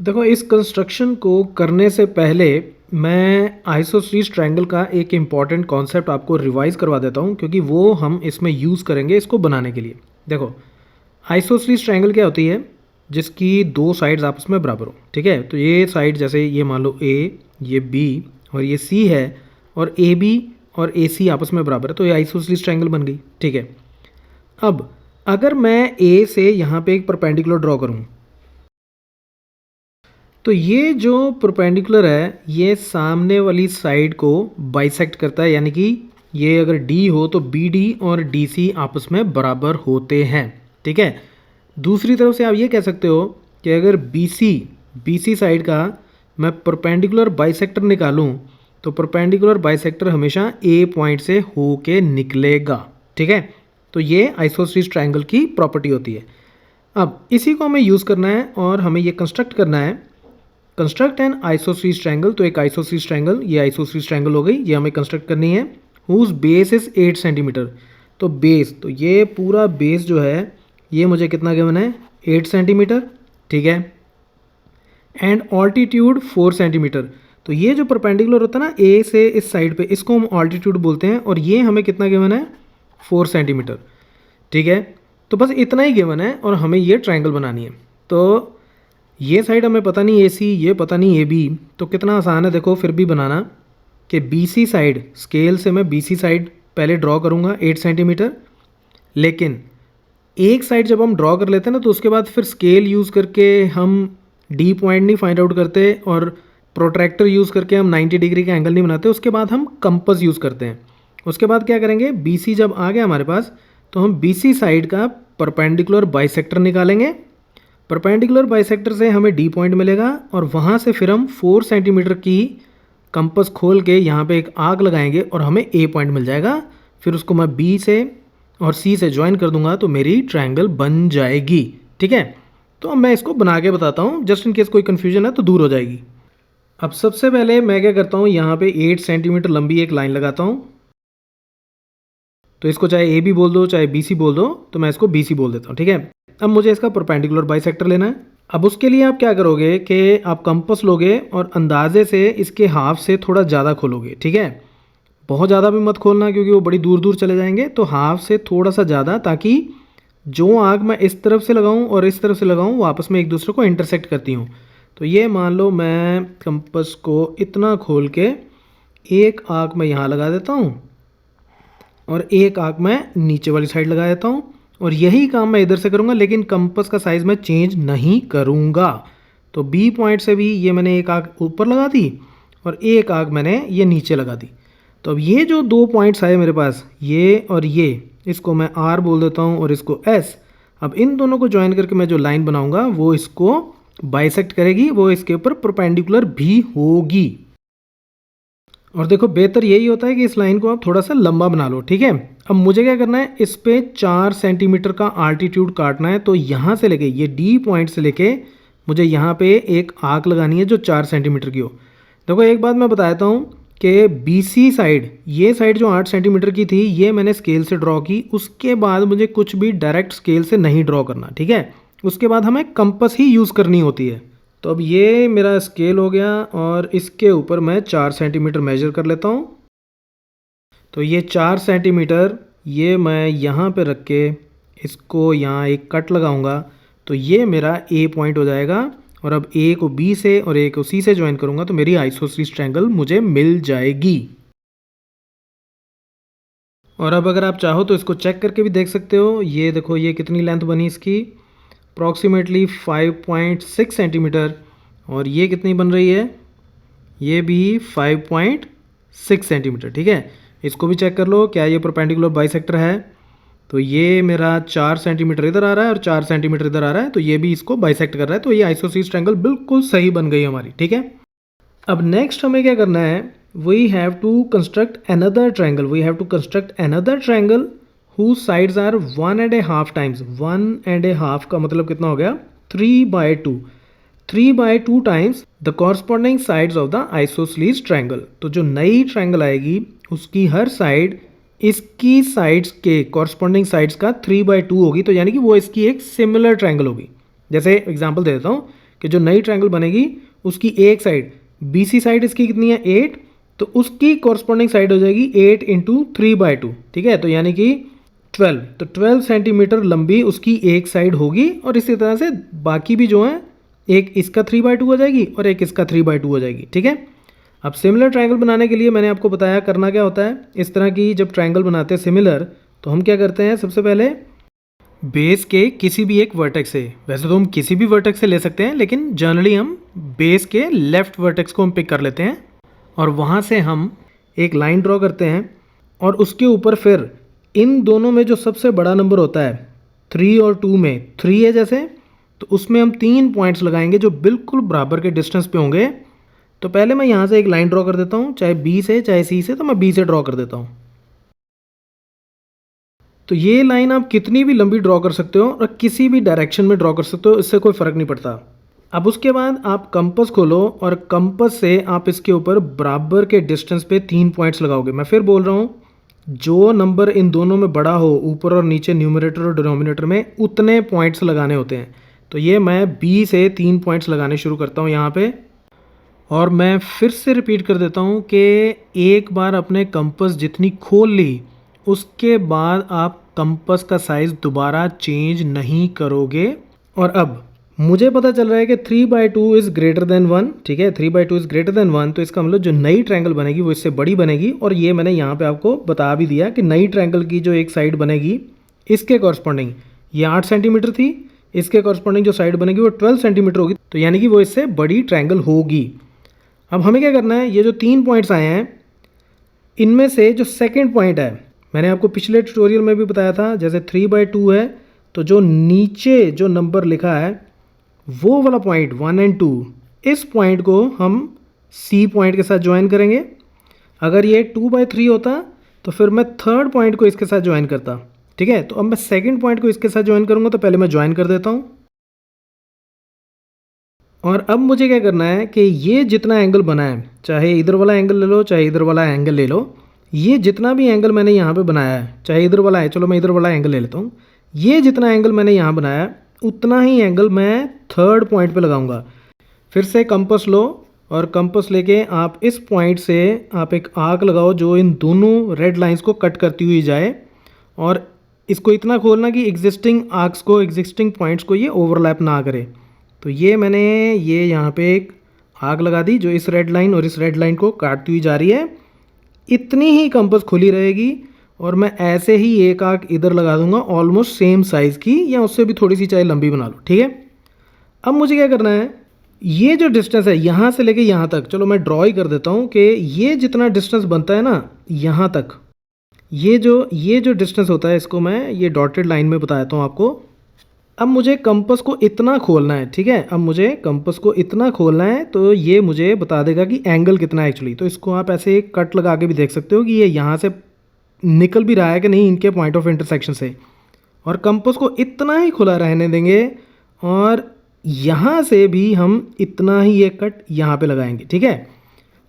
देखो, इस कंस्ट्रक्शन को करने से पहले मैं आइसोसलीस ट्रायंगल का एक इम्पॉर्टेंट कॉन्सेप्ट आपको रिवाइज करवा देता हूँ, क्योंकि वो हम इसमें यूज़ करेंगे इसको बनाने के लिए। देखो, आइसोसलीस ट्रायंगल क्या होती है? जिसकी दो साइड्स आपस में बराबर हो। ठीक है, तो ये साइड जैसे ये मान लो ए, ये बी और ये सी है, और ए बी और ए सी आपस में बराबर है, तो ये आइसोसलीस ट्रायंगल बन गई। ठीक है, अब अगर मैं ए से यहाँ पे एक परपेंडिकुलर ड्रॉ करूँ, तो ये जो परपेंडिकुलर है ये सामने वाली साइड को बाइसेक्ट करता है, यानी कि ये अगर डी हो तो बी डी और डी सी आपस में बराबर होते हैं। ठीक है, दूसरी तरफ से आप ये कह सकते हो कि अगर बी सी साइड का मैं परपेंडिकुलर बाइसेक्टर निकालूं, तो परपेंडिकुलर बाइसेक्टर हमेशा ए पॉइंट से हो के निकलेगा। ठीक है, तो ये आइसोसलीस ट्रायंगल की प्रॉपर्टी होती है। अब इसी को हमें यूज़ करना है और हमें ये कंस्ट्रक्ट करना है, कंस्ट्रक्ट एन आइसोसलीस ट्रायंगल। तो एक आइसोसलीस ट्रायंगल, ये आइसोसलीस ट्रायंगल हो गई, ये हमें कंस्ट्रक्ट करनी है। Whose base is 8 centimetre. तो बेस, तो ये पूरा बेस जो है ये मुझे कितना गिवन है? 8 सेंटीमीटर। ठीक है, एंड ऑल्टीट्यूड 4 सेंटीमीटर। तो ये जो परपेंडिकुलर होता है ना ए से इस साइड पे, इसको हम ऑल्टीट्यूड बोलते हैं, और ये हमें कितना गिवन है? 4 सेंटीमीटर। ठीक है, तो बस इतना ही गिवन है और हमें ये ट्रायंगल बनानी है। तो ये साइड हमें पता नहीं ए सी, ये पता नहीं ए बी, तो कितना आसान है देखो फिर भी बनाना, कि बी सी साइड, स्केल से मैं बी सी साइड पहले ड्रॉ करूँगा 8 सेंटीमीटर, लेकिन एक साइड जब हम ड्रॉ कर लेते हैं ना, तो उसके बाद फिर स्केल यूज़ करके हम डी पॉइंट नहीं फाइंड आउट करते और प्रोट्रैक्टर यूज़ करके हम 90 डिग्री का एंगल नहीं बनाते, उसके बाद हम कंपस यूज़ करते हैं। उसके बाद क्या करेंगे, बी सी जब आ गया हमारे पास, तो हम बी सी साइड का परपेंडिकुलर बाइसेक्टर निकालेंगे। परपेंडिकुलर बाइसेक्टर से हमें डी पॉइंट मिलेगा, और वहाँ से फिर हम 4 सेंटीमीटर की कंपस खोल के यहाँ पे एक आर्क लगाएंगे और हमें ए पॉइंट मिल जाएगा। फिर उसको मैं बी से और सी से ज्वाइन कर दूंगा, तो मेरी ट्रायंगल बन जाएगी। ठीक है, तो अब मैं इसको बना के बताता हूँ, जस्ट इन केस कोई कन्फ्यूजन है तो दूर हो जाएगी। अब सबसे पहले मैं क्या करता हूँ, यहाँ पे 8 सेंटीमीटर लंबी एक लाइन लगाता हूँ। तो इसको चाहे ए बी बोल दो चाहे बी सी बोल दो, तो मैं इसको बी सी बोल देता हूँ। ठीक है, अब मुझे इसका परपेंडिकुलर बाइसेक्टर लेना है। अब उसके लिए आप क्या करोगे कि आप कंपास लोगे और अंदाजे से इसके हाफ से थोड़ा ज़्यादा खोलोगे। ठीक है, बहुत ज़्यादा भी मत खोलना क्योंकि वो बड़ी दूर दूर चले जाएंगे, तो हाफ से थोड़ा सा ज़्यादा, ताकि जो आग मैं इस तरफ से लगाऊं और इस तरफ से लगाऊं वो आपस में एक दूसरे को इंटरसेक्ट करती हूँ। तो ये मान लो मैं कंपास को इतना खोल के एक आग मैं यहाँ लगा देता हूँ और एक आग मैं नीचे वाली साइड लगा देता हूँ, और यही काम मैं इधर से करूँगा, लेकिन कंपास का साइज़ मैं चेंज नहीं करूँगा। तो बी पॉइंट से भी ये मैंने एक आग ऊपर लगा दी और एक आग मैंने ये नीचे लगा दी। तो अब ये जो दो पॉइंट्स आए मेरे पास, ये और ये, इसको मैं आर बोल देता हूँ और इसको एस। अब इन दोनों को ज्वाइन करके मैं जो लाइन बनाऊँगा वो इसको बाइसेक्ट करेगी, वो इसके ऊपर परपेंडिकुलर भी होगी। और देखो, बेहतर यही होता है कि इस लाइन को आप थोड़ा सा लंबा बना लो। ठीक है, अब मुझे क्या करना है, इस पे 4 सेंटीमीटर का आल्टीट्यूड काटना है। तो यहाँ से लेके ये डी पॉइंट से लेके मुझे यहाँ पे एक आर्क लगानी है जो 4 सेंटीमीटर की हो। देखो, एक बात मैं बताता हूँ कि बी सी साइड, ये साइड जो 8 सेंटीमीटर की थी, ये मैंने स्केल से ड्रॉ की। उसके बाद मुझे कुछ भी डायरेक्ट स्केल से नहीं ड्रॉ करना। ठीक है, उसके बाद हमें कंपास ही यूज़ करनी होती है। तो अब ये मेरा स्केल हो गया और इसके ऊपर मैं 4 सेंटीमीटर मेजर कर लेता हूँ। तो ये 4 सेंटीमीटर ये मैं यहाँ पे रख के इसको यहाँ एक कट लगाऊंगा, तो ये मेरा ए पॉइंट हो जाएगा। और अब ए को बी से और ए को सी से ज्वाइन करूँगा, तो मेरी आइसोसलीस ट्रायंगल मुझे मिल जाएगी। और अब अगर आप चाहो तो इसको चेक करके भी देख सकते हो। ये देखो, ये कितनी लेंथ बनी इसकी, अप्रॉक्सीमेटली 5.6 सेंटीमीटर। और ये कितनी बन रही है, ये भी 5.6 सेंटीमीटर। ठीक है, इसको भी चेक कर लो, क्या ये परपेंडिकुलर बाइसेक्टर है। तो ये मेरा 4 सेंटीमीटर इधर आ रहा है और 4 सेंटीमीटर इधर आ रहा है, तो ये भी इसको बाइसेक्ट कर रहा है। तो ये आइसोसलीस ट्रायंगल बिल्कुल सही बन गई हमारी। ठीक है, अब नेक्स्ट हमें क्या करना है, we have to construct another triangle. We have to construct another triangle whose sides are 1.5 times, 1.5 का मतलब कितना हो गया, 3/2, 3/2 times the corresponding sides of the isosceles triangle. तो जो नई ट्रायंगल आएगी उसकी हर साइड इसकी साइड्स के कॉरस्पॉन्डिंग साइड्स का 3/2 होगी। तो यानी कि वो इसकी एक सिमिलर ट्रायंगल होगी। जैसे एग्जांपल दे देता हूँ कि जो नई ट्रायंगल बनेगी उसकी एक साइड, BC साइड इसकी कितनी है 8, तो उसकी कॉरस्पॉन्डिंग साइड हो जाएगी 8 इंटू 3/2, ठीक है। तो यानी कि 12, तो 12 सेंटीमीटर लंबी उसकी एक साइड होगी और इसी तरह से बाकी भी जो है, एक इसका 3/2 हो जाएगी और एक इसका 3/2 हो जाएगी, ठीक है। अब सिमिलर ट्रायंगल बनाने के लिए मैंने आपको बताया करना क्या होता है। इस तरह की जब ट्रायंगल बनाते हैं सिमिलर, तो हम क्या करते हैं, सबसे पहले बेस के किसी भी एक वर्टेक्स से, वैसे तो हम किसी भी वर्टेक्स से ले सकते हैं, लेकिन जनरली हम बेस के लेफ्ट वर्टेक्स को हम पिक कर लेते हैं और वहाँ से हम एक लाइन ड्रॉ करते हैं और उसके ऊपर फिर इन दोनों में जो सबसे बड़ा नंबर होता है 3 और 2 में 3 है जैसे, तो उसमें हम 3 पॉइंट्स लगाएंगे जो बिल्कुल बराबर के डिस्टेंस पे होंगे। तो पहले मैं यहाँ से एक लाइन ड्रॉ कर देता हूँ, चाहे B से चाहे C से, तो मैं B से ड्रॉ कर देता हूँ। तो ये लाइन आप कितनी भी लंबी ड्रॉ कर सकते हो और किसी भी डायरेक्शन में ड्रॉ कर सकते हो, इससे कोई फ़र्क नहीं पड़ता। अब उसके बाद आप कंपास खोलो और कंपास से आप इसके ऊपर बराबर के डिस्टेंस पे 3 पॉइंट्स लगाओगे। मैं फिर बोल रहा हूँ, जो नंबर इन दोनों में बड़ा हो, ऊपर और नीचे न्यूमरेटर और डिनोमिनेटर में, उतने पॉइंट्स लगाने होते हैं। तो ये मैं B से 3 पॉइंट्स लगाने शुरू करता हूँ यहाँ पे, और मैं फिर से रिपीट कर देता हूँ कि एक बार अपने कंपास जितनी खोल ली, उसके बाद आप कंपास का साइज़ दोबारा चेंज नहीं करोगे। और अब मुझे पता चल रहा है कि 3/2 इज़ ग्रेटर देन 1, ठीक है, 3/2 इज़ ग्रेटर देन 1, तो इसका मतलब जो नई ट्रायंगल बनेगी वो इससे बड़ी बनेगी। और ये मैंने यहाँ पे आपको बता भी दिया कि नई ट्रायंगल की जो एक साइड बनेगी, इसके कॉरस्पॉन्डिंग ये 8 सेंटीमीटर थी, इसके कॉरस्पॉन्डिंग जो साइड बनेगी वो 12 सेंटीमीटर होगी, तो यानी कि वो इससे बड़ी ट्रायंगल होगी। अब हमें क्या करना है, ये जो 3 पॉइंट्स आए हैं, इनमें से जो सेकंड पॉइंट है, मैंने आपको पिछले ट्यूटोरियल में भी बताया था, जैसे 3/2 है, तो जो नीचे जो नंबर लिखा है वो वाला पॉइंट 1 और 2, इस पॉइंट को हम C पॉइंट के साथ ज्वाइन करेंगे। अगर ये 2/3 होता तो फिर मैं थर्ड पॉइंट को इसके साथ ज्वाइन करता, ठीक है। तो अब मैं सेकंड पॉइंट को इसके साथ ज्वाइन करूंगा, तो पहले मैं ज्वाइन कर देता हूँ। और अब मुझे क्या करना है कि ये जितना एंगल बना है, चाहे इधर वाला एंगल ले लो चाहे इधर वाला एंगल ले लो, ये जितना भी एंगल मैंने यहाँ पे बनाया है, चाहे इधर वाला है, चलो मैं इधर वाला एंगल ले लेता हूँ, ये जितना एंगल मैंने यहाँ बनाया है उतना ही एंगल मैं थर्ड पॉइंट पे लगाऊंगा। फिर से कंपास लो और कंपास लेके आप इस पॉइंट से आप एक आर्क लगाओ जो इन दोनों रेड लाइंस को कट करती हुई जाए, और इसको इतना खोलना कि एग्जिस्टिंग आर्क्स को, एग्जिस्टिंग पॉइंट्स को ये ओवरलैप ना करे। तो ये मैंने ये यहाँ पे एक आग लगा दी जो इस रेड लाइन और इस रेड लाइन को काटती हुई जा रही है। इतनी ही कंपास खुली रहेगी और मैं ऐसे ही एक आग इधर लगा दूंगा, ऑलमोस्ट सेम साइज़ की, या उससे भी थोड़ी सी चाहे लंबी बना लो, ठीक है। अब मुझे क्या करना है, ये जो डिस्टेंस है यहाँ से लेके यहाँ तक, चलो मैं ड्रॉ ही कर देता हूँ कि ये जितना डिस्टेंस बनता है ना यहाँ तक, ये जो डिस्टेंस होता है, इसको मैं ये डॉटेड लाइन में बताता हूँ आपको। अब मुझे कंपास को इतना खोलना है, ठीक है, अब मुझे कंपास को इतना खोलना है, तो ये मुझे बता देगा कि एंगल कितना है एक्चुअली। तो इसको आप ऐसे एक कट लगा के भी देख सकते हो कि ये यहाँ से निकल भी रहा है कि नहीं इनके पॉइंट ऑफ इंटरसेक्शन से। और कंपास को इतना ही खुला रहने देंगे और यहाँ से भी हम इतना ही एक कट यहाँ पे लगाएंगे, ठीक है।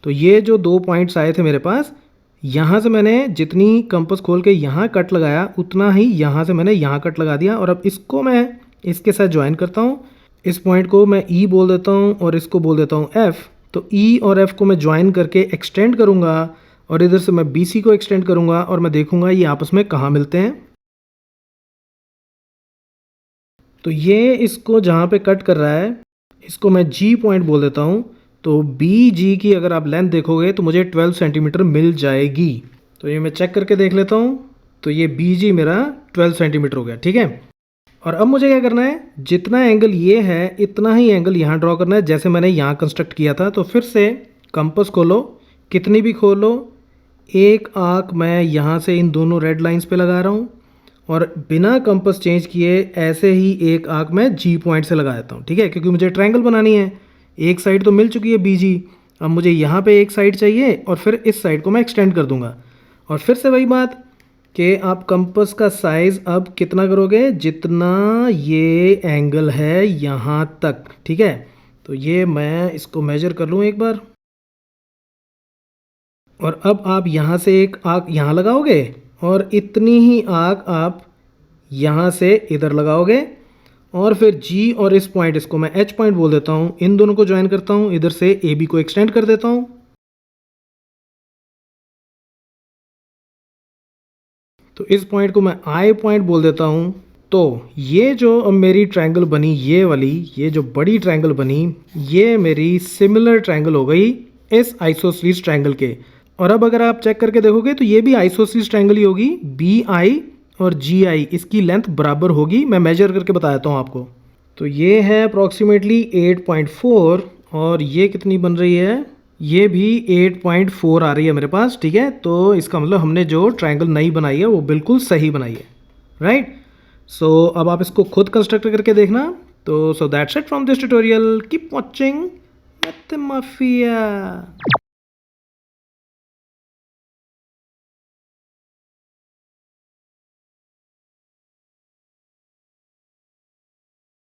तो ये जो 2 पॉइंट्स आए थे मेरे पास, यहाँ से मैंने जितनी कंपास खोल के यहाँ कट लगाया उतना ही यहाँ से मैंने यहाँ कट लगा दिया। और अब इसको मैं इसके साथ ज्वाइन करता हूँ। इस पॉइंट को मैं E बोल देता हूँ और इसको बोल देता हूँ F। तो E और F को मैं ज्वाइन करके एक्सटेंड करूँगा और इधर से मैं BC को एक्सटेंड करूँगा और मैं देखूँगा ये आपस में कहाँ मिलते हैं। तो ये इसको जहाँ पे कट कर रहा है इसको मैं G पॉइंट बोल देता हूँ। तो BG की अगर आप लेंथ देखोगे तो मुझे 12 सेंटीमीटर मिल जाएगी। तो ये मैं चेक करके देख लेता हूँ। तो ये BG मेरा 12 सेंटीमीटर हो गया, ठीक है। और अब मुझे क्या करना है, जितना एंगल ये है इतना ही एंगल यहाँ ड्रॉ करना है जैसे मैंने यहाँ कंस्ट्रक्ट किया था। तो फिर से कंपास खोलो, कितनी भी खोलो, एक आर्क मैं यहाँ से इन दोनों रेड लाइंस पे लगा रहा हूँ और बिना कंपास चेंज किए ऐसे ही एक आर्क मैं G पॉइंट से लगा देता हूँ, ठीक है, क्योंकि मुझे ट्रायंगल बनानी है। एक साइड तो मिल चुकी है BG, अब मुझे यहाँ पे एक साइड चाहिए और फिर इस साइड को मैं एक्सटेंड कर दूंगा। और फिर से वही बात कि आप कंपास का साइज़ अब कितना करोगे, जितना ये एंगल है यहाँ तक, ठीक है। तो ये मैं इसको मेजर कर लूँ एक बार। और अब आप यहाँ से एक आर्क यहाँ लगाओगे और इतनी ही आर्क आप यहाँ से इधर लगाओगे और फिर जी और इस पॉइंट, इसको मैं एच पॉइंट बोल देता हूँ, इन दोनों को ज्वाइन करता हूँ, इधर से ए बी को एक्सटेंड कर देता हूँ। तो इस पॉइंट को मैं आई पॉइंट बोल देता हूँ। तो ये जो अब मेरी ट्रायंगल बनी, ये वाली, ये जो बड़ी ट्रायंगल बनी, ये मेरी सिमिलर ट्रायंगल हो गई इस आइसोसेलेस ट्रायंगल के। और अब अगर आप चेक करके देखोगे तो ये भी आइसोसेलेस ट्रायंगल ही होगी। बी आई और जी आई, इसकी लेंथ बराबर होगी। मैं मेजर करके बता देता हूँ आपको। तो ये है अप्रॉक्सीमेटली 8.4 और ये कितनी बन रही है, ये भी 8.4 आ रही है मेरे पास। ठीक है, तो इसका मतलब हमने जो ट्रायंगल नई बनाई है वो बिल्कुल सही बनाई है, राइट। सो अब आप इसको खुद कंस्ट्रक्ट करके देखना। तो so that's it from this tutorial, keep watching math mafia.